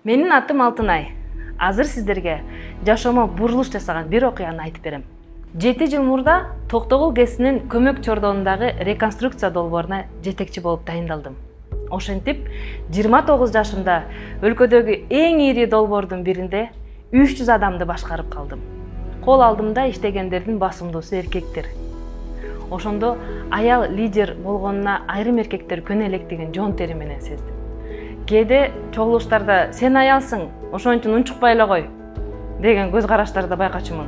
Менин атым Алтынай. Азыр сиздерге жашоомо бурулуш жасаган бир окуяны айтып берем. 7 жыл мурда Токтогул КЭСинин көмөк чордоонундагы реконструкция долбооруна жетекчи болуп дайындалдым. Ошентип, 29 жашымда өлкөдөгү эң ири долбоордун биринде 300 адамды башкарып калдым. Кол алдымда иштегендердин басымдуусу эркектер. Ошондо аял лидер болгонуна айрым эркектер көнө электигин жон тери менен сездим. Кээде чогулуштарда сен аялсың, ошон үчүн унчукпай эле кой деген көз караштарды байкачумун.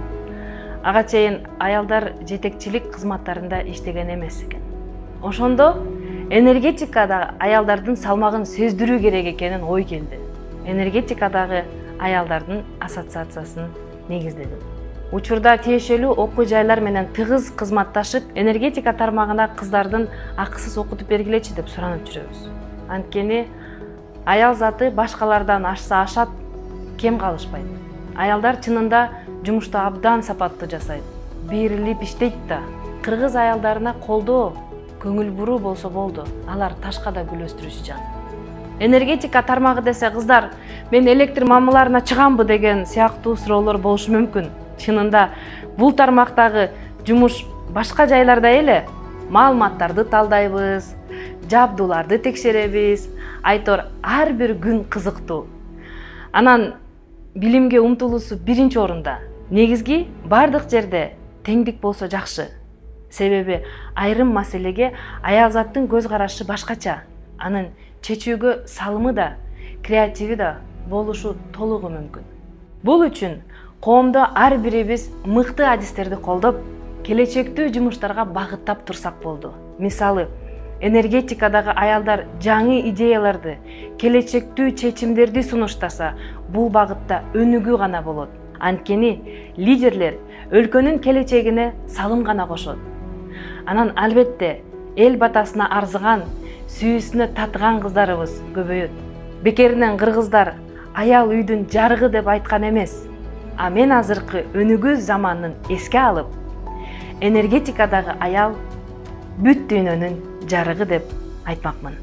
Ага чейин аялдар жетекчилик кызматтарында иштеген эмес экен. Ошондо энергетикада аялдардын салмагын сездирүү керек экенин ой келди. Энергетикадагы аялдардын ассоциациясын негиздедим. Учурда тиешелүү окуу жайлар менен тыгыз кызматташып, энергетика тармагына кыздардын акысыз окутуп бергилечи деп суранып жүрөбүз. Анткени аял заты башкалардан ашса ашат, кем калышпайт. Аялдар чынында жумушту абдан сапаттуу жасайт. Берилип иштейт да. Кыргыз аялдарына колдоо, көңүл буруу болсо болду. Алар ташка да гүл өстүрүшү жан. Энергетика тармагы десе кыздар, мен электр мамыларына чыгамбы деген сыяктуу суроолор болушу мүмкүн. Чынында бул тармактагы жумуш башка жайларда эле маалыматтарды талдайбыз, жабдууларды текшеребиз. Айтор ар бир күн кызыктуу. Анан билимге умтулуусу биринчи орунда. Негизги бардык жерде теңдик болсо жакшы. Себеби айрым маселеге аял заттын көз карашы башкача. Анын чечүүгө салымы да, креативи да болушу толугу мүмкүн. Бул үчүн коомдо ар бирибиз мыкты адистерди колдоп, келечектүү жумуштарга багыттап турсак болду. Мисалы, энергетикадагы аялдар жаңы идеяларды, келечектүү чечимдерди сунуштаса, бул багытта өнүгүү гана болот. Анткени лидерлер өлкөнүн келечегине салым гана кошот. Анан албетте эл батасына арзыган, сүйүүсүнө татыган кыздарыбыз көбөйөт. Бекеринен кыргыздар аял үйдүн жарыгы деп айткан эмес. А мен азыркы өнүгүү заманын эске алып, энергетикадагы аял бүт дүйнөнүн жарыгы деп айтмакмын.